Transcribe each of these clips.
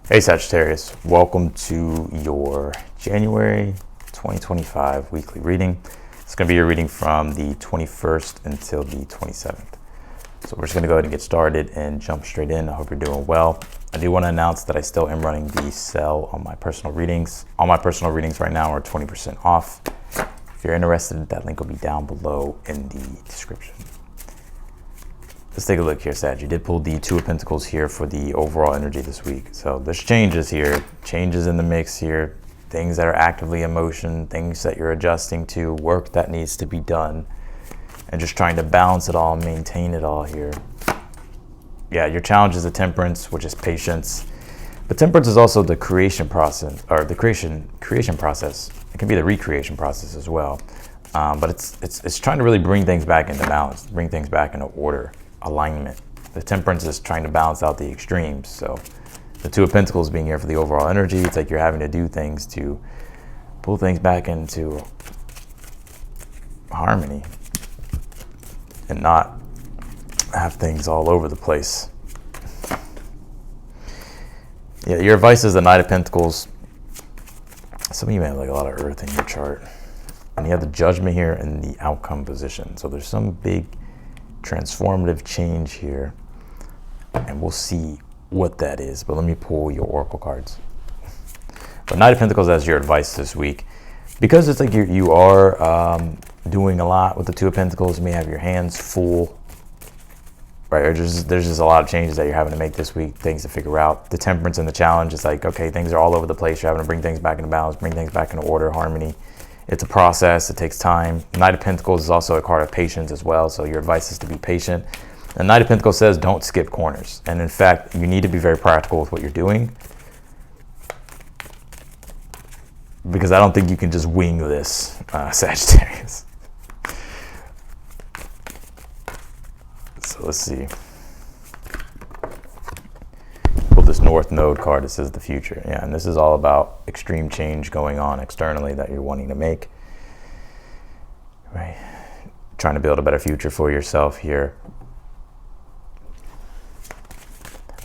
Hey Sagittarius, welcome to your January 2025 weekly reading. It's going to be your reading from the 21st until the 27th. So we're just going to go ahead and get started and jump straight in. I hope you're doing well. I do want to announce that I still am running the sale on my personal readings. All my personal readings right now are 20% off. If you're interested, that link will be down below in the description. Let's take a look here, Sag. You did pull the Two of Pentacles here for the overall energy this week. So there's changes here, changes in the mix here, things that are actively in motion, things that you're adjusting to, work that needs to be done, and just trying to balance it all and maintain it all here. Yeah, your challenge is the Temperance, which is patience. But Temperance is also the creation process, or the creation process. It can be the recreation process as well. But it's trying to really bring things back into balance, bring things back into order. Alignment. The Temperance is trying to balance out the extremes. So the Two of Pentacles being here for the overall energy, it's like you're having to do things to pull things back into harmony and not have things all over the place. Yeah, your advice is the Knight of Pentacles. Some of you may have like a lot of earth in your chart, and you have the Judgment here in the outcome position. So there's some big transformative change here, and we'll see what that is. But let me pull your oracle cards. But Knight of Pentacles as your advice this week, because it's like you are doing a lot with the Two of Pentacles. You may have your hands full, right? Or there's just a lot of changes that you're having to make this week, things to figure out. The Temperance and the challenge is like, okay, things are all over the place. You're having to bring things back into balance, bring things back into order, harmony. It's a process. It takes time. Knight of Pentacles is also a card of patience as well. So your advice is to be patient. The Knight of Pentacles says don't skip corners. And in fact, you need to be very practical with what you're doing, because I don't think you can just wing this, Sagittarius. So let's see. Pull this North Node card. It says the future. Yeah, and this is all about extreme change going on externally that you're wanting to make. Right. Trying to build a better future for yourself here.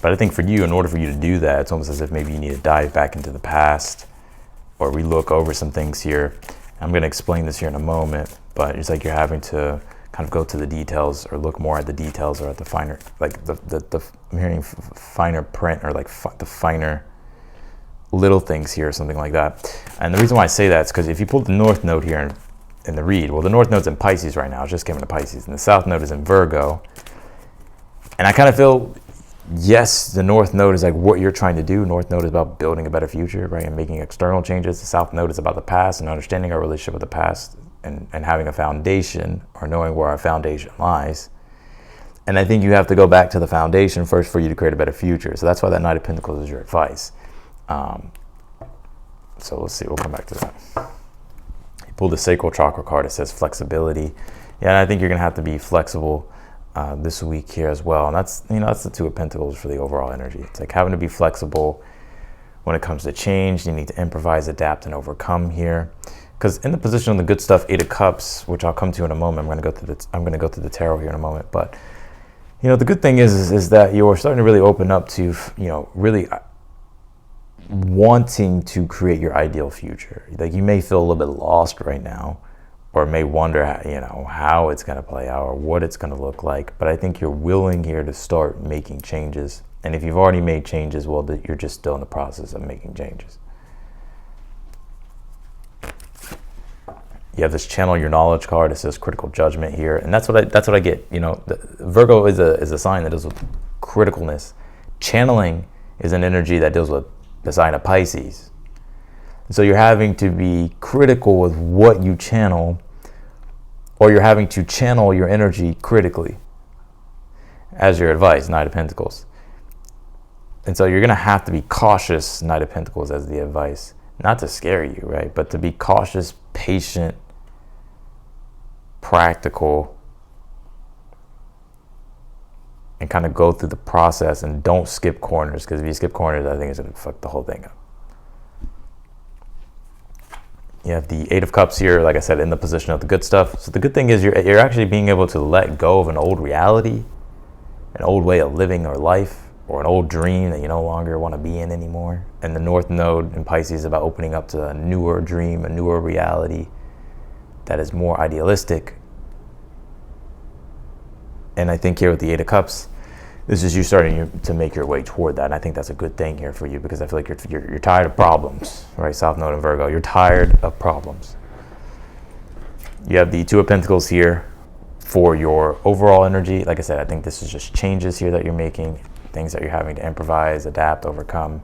But I think for you, in order for you to do that, it's almost as if maybe you need to dive back into the past or relook over some things here. I'm going to explain this here in a moment, but it's like you're having to kind of go to the details or look more at the details or at the finer, like the I'm hearing finer print, or like the finer little things here or something like that. And the reason why I say that is because if you pull the North Node here in the read, well, the North Node's in Pisces right now. It's just came into Pisces, and the South Node is in Virgo. And I kind of feel, yes, the North Node is like what you're trying to do. North Node is about building a better future, right, and making external changes. The South Node is about the past and understanding our relationship with the past, and having a foundation, or knowing where our foundation lies. And I think you have to go back to the foundation first for you to create a better future. So that's why that Knight of Pentacles is your advice. So let's see, we'll come back to that. You pulled the Sacral Chakra card. It says flexibility. Yeah, and I think you're gonna have to be flexible this week here as well. And that's the Two of Pentacles for the overall energy. It's like having to be flexible when it comes to change. You need to improvise, adapt, and overcome here. Because in the position of the good stuff, Eight of Cups, which I'll come to in a moment, I'm going to go through the tarot here in a moment. But the good thing is that you're starting to really open up to really wanting to create your ideal future. Like you may feel a little bit lost right now, or may wonder how it's going to play out or what it's going to look like. But I think you're willing here to start making changes. And if you've already made changes, well, you're just still in the process of making changes. You have this Channel Your Knowledge card. It says critical judgment here, and that's what I get. Virgo is a sign that deals with criticalness. Channeling is an energy that deals with the sign of Pisces. So you're having to be critical with what you channel, or you're having to channel your energy critically as your advice, Knight of Pentacles. And so you're going to have to be cautious, Knight of Pentacles, as the advice. Not to scare you, right? But to be cautious, patient, practical, and kind of go through the process, and don't skip corners, because if you skip corners, I think it's going to fuck the whole thing up. You have the Eight of Cups here, like I said, in the position of the good stuff. So the good thing is you're actually being able to let go of an old reality, an old way of living or life, or an old dream that you no longer want to be in anymore. And the North Node in Pisces is about opening up to a newer dream, a newer reality that is more idealistic. And I think here with the Eight of Cups, this is you starting to make your way toward that. And I think that's a good thing here for you, because I feel like you're tired of problems, right? South Node and Virgo, you're tired of problems. You have the Two of Pentacles here for your overall energy. Like I said, I think this is just changes here that you're making, things that you're having to improvise, adapt, overcome.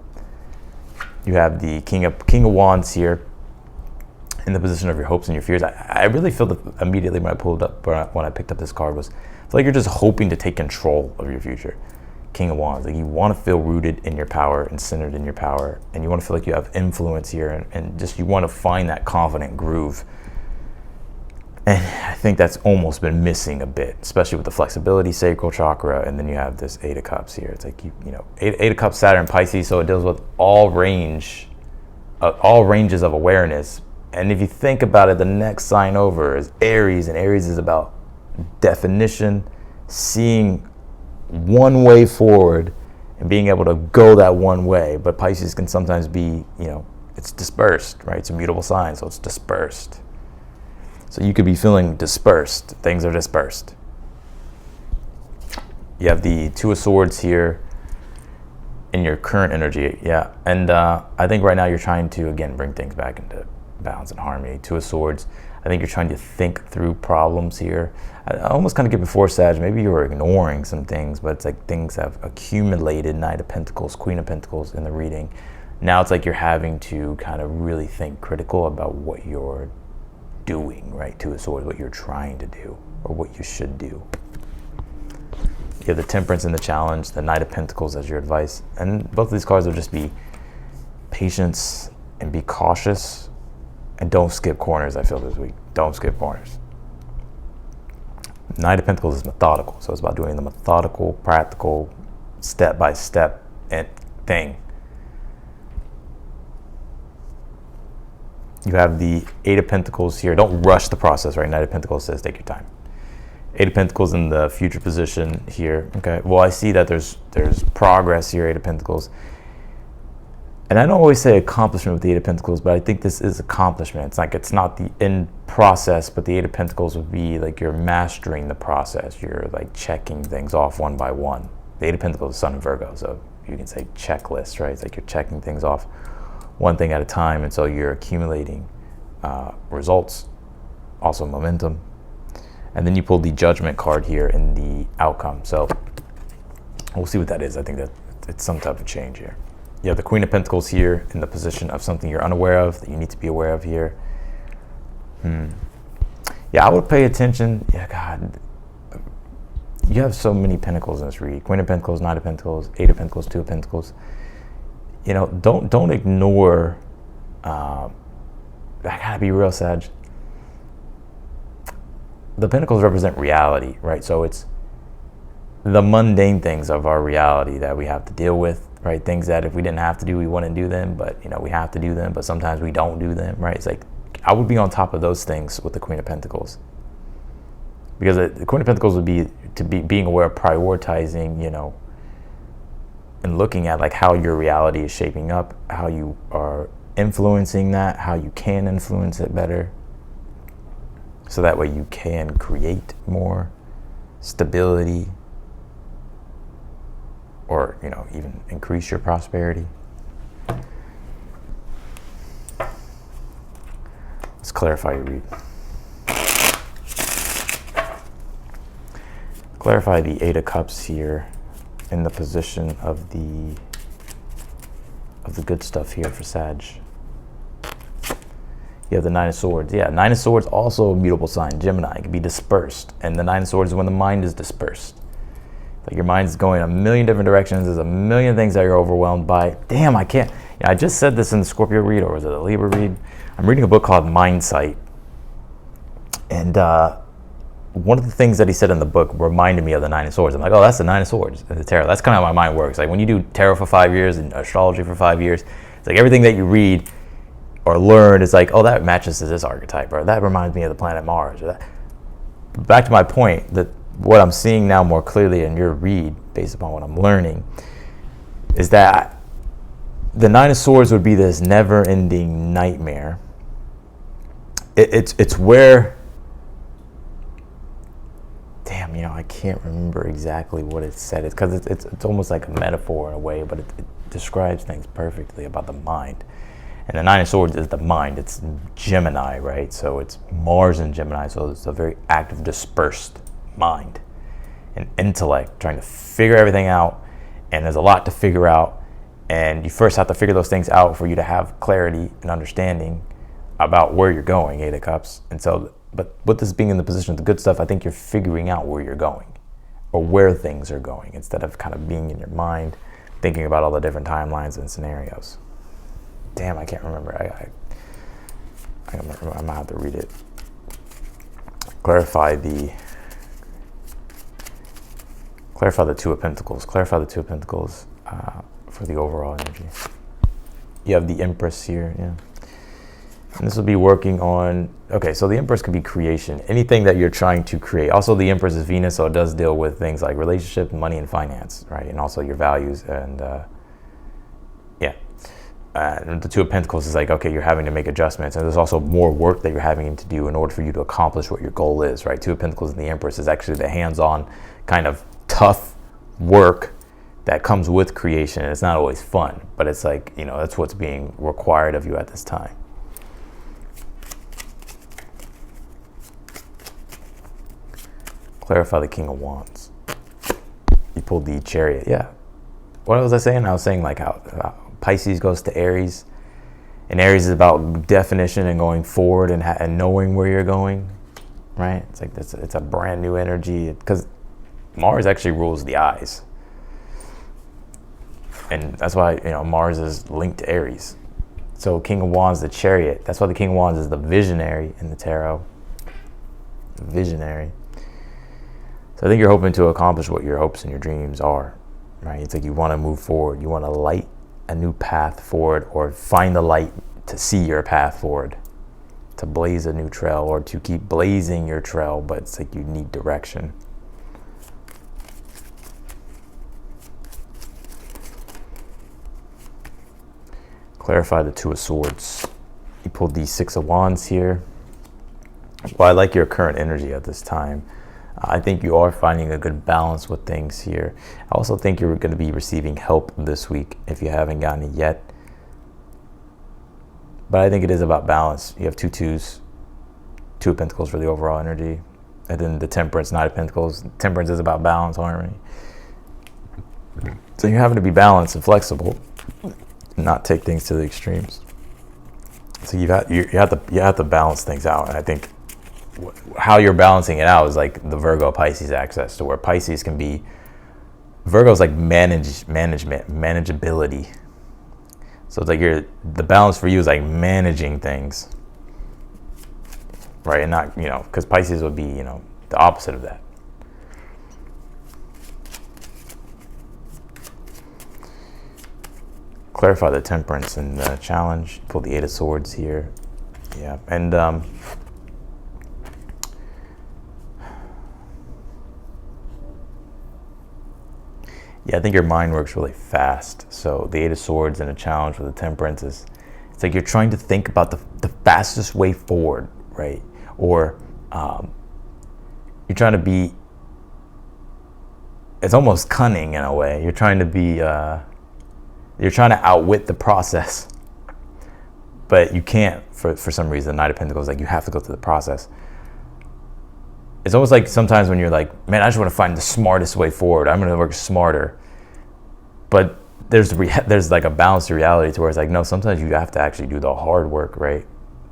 You have the King of Wands here in the position of your hopes and your fears. I really feel that immediately when I picked up this card was, I feel like you're just hoping to take control of your future. King of Wands, like you want to feel rooted in your power and centered in your power, and you want to feel like you have influence here, and just you want to find that confident groove. And I think that's almost been missing a bit, especially with the flexibility, sacral chakra, and then you have this Eight of Cups here. It's like, you know, Eight of Cups, Saturn, Pisces, so it deals with all ranges of awareness. And if you think about it, the next sign over is Aries, and Aries is about definition, seeing one way forward and being able to go that one way. But Pisces can sometimes be, you know, it's dispersed, right? It's a mutable sign, so it's dispersed. So you could be feeling dispersed. Things are dispersed. You have the Two of Swords here in your current energy. Yeah, and I think right now you're trying to, again, bring things back into balance and harmony. Two of Swords, I think you're trying to think through problems here. I almost kind of get before Sag, maybe you were ignoring some things, but it's like things have accumulated. Knight of Pentacles, Queen of Pentacles in the reading. Now it's like you're having to kind of really think critical about what you're doing, right? Two of Swords, what you're trying to do or what you should do. You have the Temperance and the Challenge, the Knight of Pentacles as your advice. And both of these cards will just be patience and be cautious, and don't skip corners. I feel this week, don't skip corners. Knight of Pentacles is methodical, so it's about doing the methodical, practical, step-by-step thing. You have the Eight of Pentacles here. Don't rush the process, right? Knight of Pentacles says take your time. Eight of Pentacles in the future position here. Okay, well, I see that there's progress here, Eight of Pentacles. And I don't always say accomplishment with the Eight of Pentacles, but I think this is accomplishment. It's like it's not the end process, but the Eight of Pentacles would be like you're mastering the process. You're like checking things off one by one. The Eight of Pentacles is Sun and Virgo, so you can say checklist, right? It's like you're checking things off one thing at a time, and so you're accumulating results, also momentum. And then you pulled the Judgment card here in the outcome. So we'll see what that is. I think that it's some type of change here. You have the Queen of Pentacles here in the position of something you're unaware of that you need to be aware of here. Yeah, I would pay attention. Yeah, God, you have so many pentacles in this read. Queen of Pentacles, Knight of Pentacles, Eight of Pentacles, Two of Pentacles. You know, don't ignore. I gotta be real, Sag. The Pentacles represent reality, right? So it's the mundane things of our reality that we have to deal with. Right, things that if we didn't have to do, we wouldn't do them, but you know, we have to do them, but sometimes we don't do them, right? It's like, I would be on top of those things with the Queen of Pentacles. Because the Queen of Pentacles would be being aware of prioritizing, you know, and looking at like how your reality is shaping up, how you are influencing that, how you can influence it better. So that way you can create more stability, or, you know, even increase your prosperity. Let's clarify your read. Clarify the Eight of Cups here in the position of the good stuff here for Sag. You have the Nine of Swords. Yeah, Nine of Swords also a mutable sign, Gemini. It can be dispersed, and the Nine of Swords is when the mind is dispersed. Like your mind's going a million different directions. There's a million things that you're overwhelmed by. Damn, I can't. I just said this in the Scorpio read, or was it a Libra read? I'm reading a book called Mindsight. And one of the things that he said in the book reminded me of the Nine of Swords. I'm like, oh, that's the Nine of Swords in the tarot. That's kind of how my mind works. Like when you do tarot for 5 years and astrology for 5 years, it's like everything that you read or learn is like, oh, that matches to this archetype, or that reminds me of the planet Mars. Or that. Back to my point, that what I'm seeing now more clearly in your read, based upon what I'm learning, is that the Nine of Swords would be this never-ending nightmare. It's where, damn, I can't remember exactly what it said. It's because it's almost like a metaphor in a way, but it describes things perfectly about the mind. And the Nine of Swords is the mind. It's Gemini, right? So it's Mars in Gemini. So it's a very active, dispersed mind and intellect, trying to figure everything out. And there's a lot to figure out. And you first have to figure those things out for you to have clarity and understanding about where you're going, Eight of Cups. And so, but with this being in the position of the good stuff, I think you're figuring out where you're going or where things are going instead of kind of being in your mind, thinking about all the different timelines and scenarios. Damn, I can't remember. I'm gonna have to read it. Clarify the Two of Pentacles. Clarify the Two of Pentacles for the overall energy. You have the Empress here, yeah. And this will be working on, okay, so the Empress could be creation, anything that you're trying to create. Also, the Empress is Venus, so it does deal with things like relationship, money, and finance, right? And also your values and, yeah. And the Two of Pentacles is like, okay, you're having to make adjustments. And there's also more work that you're having to do in order for you to accomplish what your goal is, right? Two of Pentacles and the Empress is actually the hands-on kind of tough work that comes with creation. And it's not always fun, but it's like, that's what's being required of you at this time. Clarify the King of Wands. You pulled the Chariot, yeah. What was I saying? I was saying like how Pisces goes to Aries, and Aries is about definition and going forward and knowing where you're going, right? It's like it's a brand new energy because Mars actually rules the eyes, and that's why Mars is linked to Aries. So King of Wands, the Chariot. That's why the King of Wands is the visionary in the tarot. Visionary. So I think you're hoping to accomplish what your hopes and your dreams are, right? It's like you want to move forward. You want to light a new path forward, or find the light to see your path forward, to blaze a new trail, or to keep blazing your trail, but it's like you need direction. Clarify the Two of Swords. You pulled the Six of Wands here. Well, I like your current energy at this time. I think you are finding a good balance with things here. I also think you're going to be receiving help this week if you haven't gotten it yet. But I think it is about balance. You have two twos, Two of Pentacles for the overall energy. And then the Temperance, Knight of Pentacles. Temperance is about balance, harmony. So you're having to be balanced and flexible, not take things to the extremes. So you have to balance things out. And I think how you're balancing it out is like the Virgo Pisces axis, to where Pisces can be, Virgo's like management, manageability. So it's like the balance for you is like managing things, right? And not, because Pisces would be, the opposite of that. Clarify the Temperance and the challenge. Pull the Eight of Swords here. Yeah, and yeah, I think your mind works really fast. So the Eight of Swords and a challenge for the Temperance is, it's like you're trying to think about the fastest way forward, right? Or you're trying to be, it's almost cunning in a way. You're trying to be, you're trying to outwit the process, but you can't for some reason. Knight of Pentacles, like you have to go through the process. It's almost like sometimes when you're like, man, I just want to find the smartest way forward. I'm going to work smarter. But there's like a balance to reality to where it's like, no, sometimes you have to actually do the hard work, right?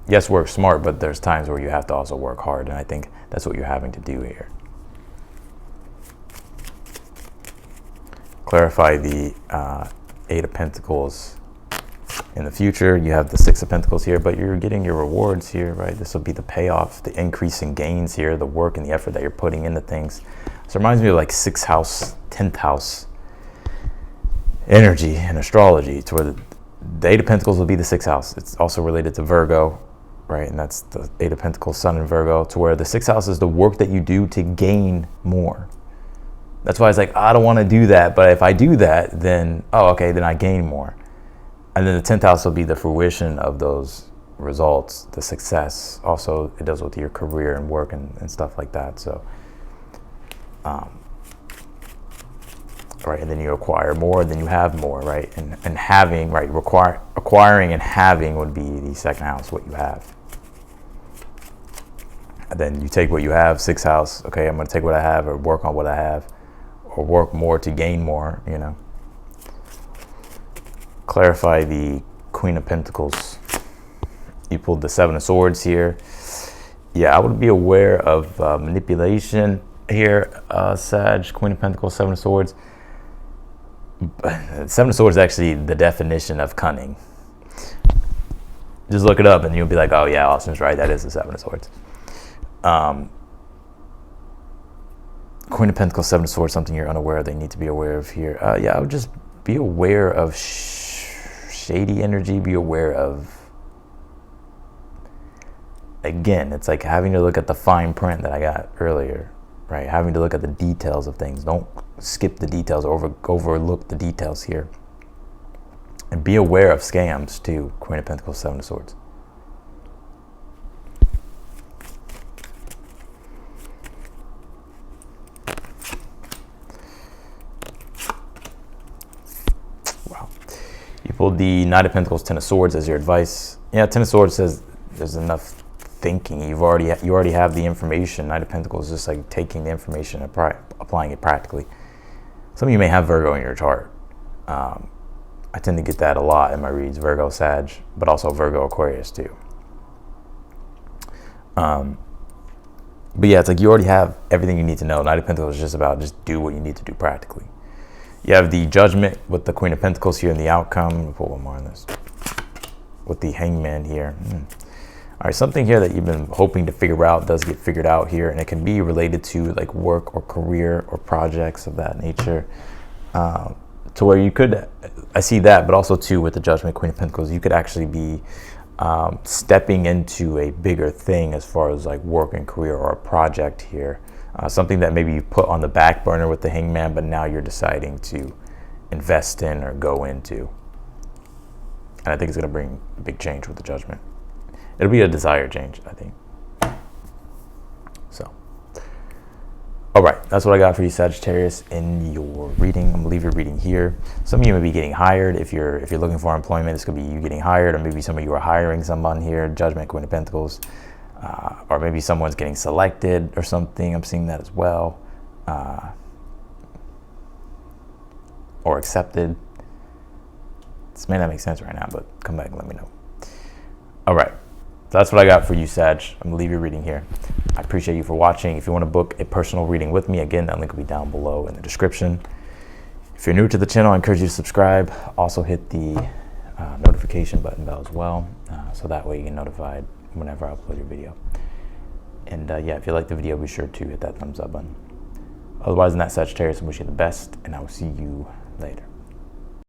Yes, work smart, but there's times where you have to also work hard. And I think that's what you're having to do here. Clarify the Eight of Pentacles. In the future, you have the Six of Pentacles here, but you're getting your rewards here, right? This will be the payoff, the increase in gains here, the work and the effort that you're putting into things. So it reminds me of like 6th house, 10th house energy in astrology, to where the Eight of Pentacles will be the 6th house. It's also related to Virgo, right? And that's the Eight of Pentacles, Sun in Virgo, to where the 6th house is the work that you do to gain more. That's why it's like, I don't want to do that. But if I do that, then, oh, okay, then I gain more. And then the 10th house will be the fruition of those results, the success. Also, it does with your career and work and stuff like that. So, right, and then you acquire more, then you have more, right? And having, right, acquiring and having would be the second house, what you have. And then you take what you have, 6th house, okay, I'm going to take what I have or work on what I have or work more to gain more, you know. Clarify the Queen of Pentacles. You pulled the 7 of Swords here. Yeah, I would be aware of manipulation here, Sag, Queen of Pentacles, 7 of Swords. 7 of Swords is actually the definition of cunning. Just look it up and you'll be like, oh yeah, Austin's right, that is the 7 of Swords. Queen of Pentacles, 7 of Swords, something you're unaware of, they need to be aware of here. Yeah, I would just be aware of shady energy, be aware of, again, it's like having to look at the fine print that I got earlier, right? Having to look at the details of things. Don't skip the details, overlook the details here. And be aware of scams too, Queen of Pentacles, 7 of Swords. Wow. You pulled the Knight of Pentacles, 10 of Swords as your advice. Yeah, 10 of Swords says there's enough thinking. You already have the information. Knight of Pentacles is just like taking the information and applying it practically. Some of you may have Virgo in your chart. I tend to get that a lot in my reads, Virgo, Sag, but also Virgo, Aquarius too. But yeah, it's like you already have everything you need to know. Knight of Pentacles is just about just do what you need to do practically. You have the Judgment with the Queen of Pentacles here in the outcome. We'll put one more on this. With the Hangman here. All right, something here that you've been hoping to figure out does get figured out here, and it can be related to like work or career or projects of that nature. To where you could, I see that, but also too with the Judgment, Queen of Pentacles, you could actually be stepping into a bigger thing as far as like work and career or a project here. Something that maybe you put on the back burner with the Hangman, but now you're deciding to invest in or go into. And I think it's going to bring a big change with the Judgment. It'll be a desired change, I think. So, all right, that's what I got for you, Sagittarius, in your reading. I'm gonna leave your reading here. Some of you may be getting hired. If you're looking for employment, this could be you getting hired, or maybe some of you are hiring someone here. Judgment, Queen of Pentacles, or maybe someone's getting selected or something. I'm seeing that as well, or accepted. This may not make sense right now, but come back and let me know. All right. So that's what I got for you, Sag. I'm gonna leave your reading here. I appreciate you for watching. If you want to book a personal reading with me, again, that link will be down below in the description. If you're new to the channel, I encourage you to subscribe. Also hit the notification button bell as well, so that way you get notified whenever I upload your video. And yeah, if you like the video, be sure to hit that thumbs up button. Otherwise than that, Sagittarius, I wish you the best, and I will see you later.